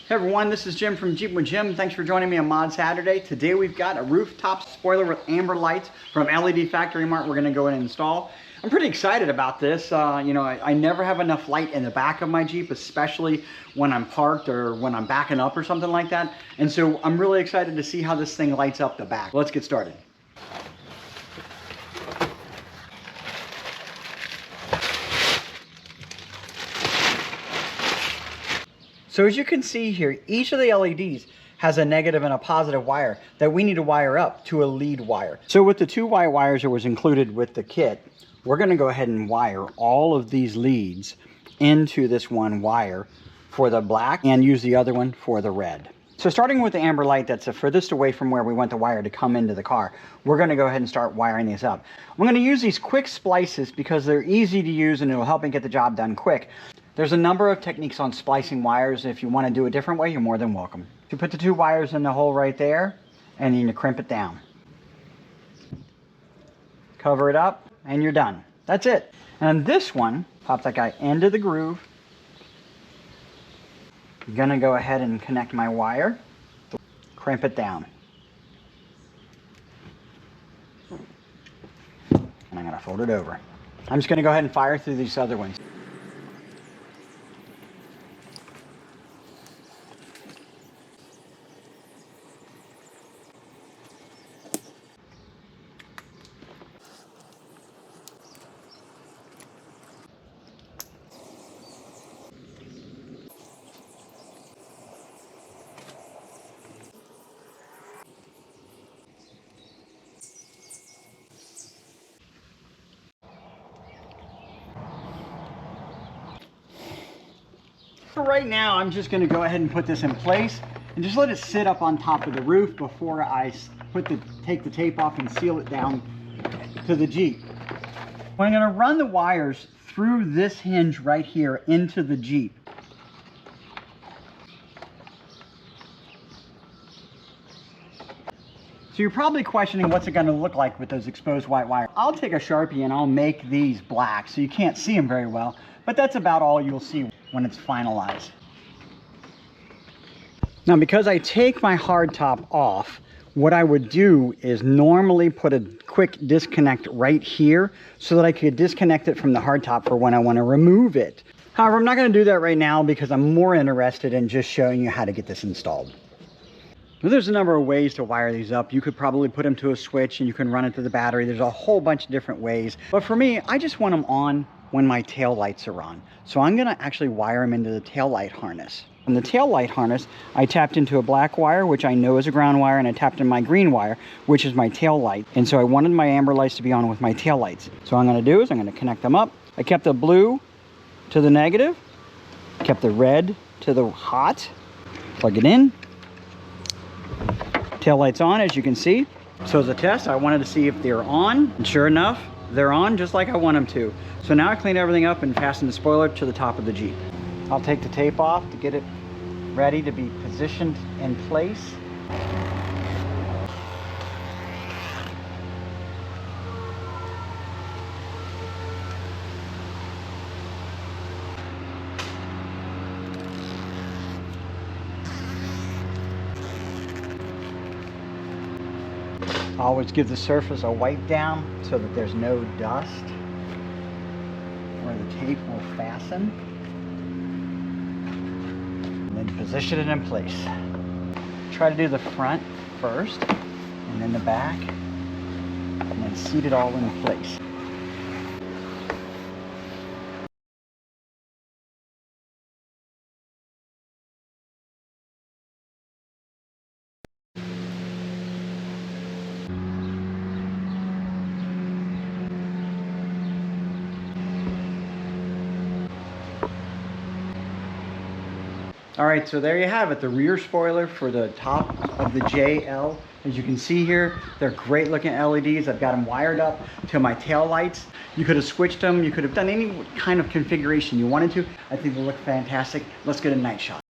Hey everyone, this is Jim from Jeep with Jim. Thanks for joining me on Mod Saturday. Today we've got a rooftop spoiler with amber lights from LED Factory Mart we're going to go in and install. I'm pretty excited about this. I never have enough light in the back of my Jeep, especially when I'm parked or when I'm backing up or something like that. And so I'm really excited to see how this thing lights up the back. Let's get started. So as you can see here, each of the LEDs has a negative and a positive wire that we need to wire up to a lead wire. So with the 2 white wires that was included with the kit, we're going to go ahead and wire all of these leads into this one wire for the black and use the other one for the red. So starting with the amber light that's the furthest away from where we want the wire to come into the car, we're going to go ahead and start wiring these up. I'm going to use these quick splices because they're easy to use and it'll help me get the job done quick. There's a number of techniques on splicing wires. If you want to do a different way, you're more than welcome. You put the 2 wires in the hole right there, and then you crimp it down. Cover it up, and you're done. That's it. And this one, pop that guy into the groove. I'm going to go ahead and connect my wire. Crimp it down. And I'm going to fold it over. I'm just going to go ahead and fire through these other ones. For right now, I'm just going to go ahead and put this in place and just let it sit up on top of the roof before I take the tape off and seal it down to the Jeep. I'm going to run the wires through this hinge right here into the Jeep. So you're probably questioning what's it going to look like with those exposed white wires. I'll take a Sharpie and I'll make these black so you can't see them very well, but that's about all you'll see when it's finalized. Now because I take my hardtop off, what I would do is normally put a quick disconnect right here so that I could disconnect it from the hardtop for when I want to remove it. However, I'm not going to do that right now because I'm more interested in just showing you how to get this installed. There's a number of ways to wire these up. You could probably put them to a switch and you can run it to the battery. There's a whole bunch of different ways. But for me, I just want them on when my tail lights are on. So I'm going to actually wire them into the tail light harness. On the tail light harness, I tapped into a black wire, which I know is a ground wire, and I tapped in my green wire, which is my tail light. And so I wanted my amber lights to be on with my tail lights. So what I'm going to do is I'm going to connect them up. I kept the blue to the negative, kept the red to the hot, plug it in. Tail lights on, as you can see. So as a test, I wanted to see if they're on, and sure enough, they're on just like I want them to. So now I clean everything up and fasten the spoiler to the top of the Jeep. I'll take the tape off to get it ready to be positioned in place. Always give the surface a wipe down so that there's no dust where the tape will fasten. And then position it in place. Try to do the front first and then the back and then seat it all in place. All right, so there you have it, the rear spoiler for the top of the JL. As you can see here, they're great looking LEDs. I've got them wired up to my tail lights. You could have switched them. You could have done any kind of configuration you wanted to. I think they look fantastic. Let's get a night shot.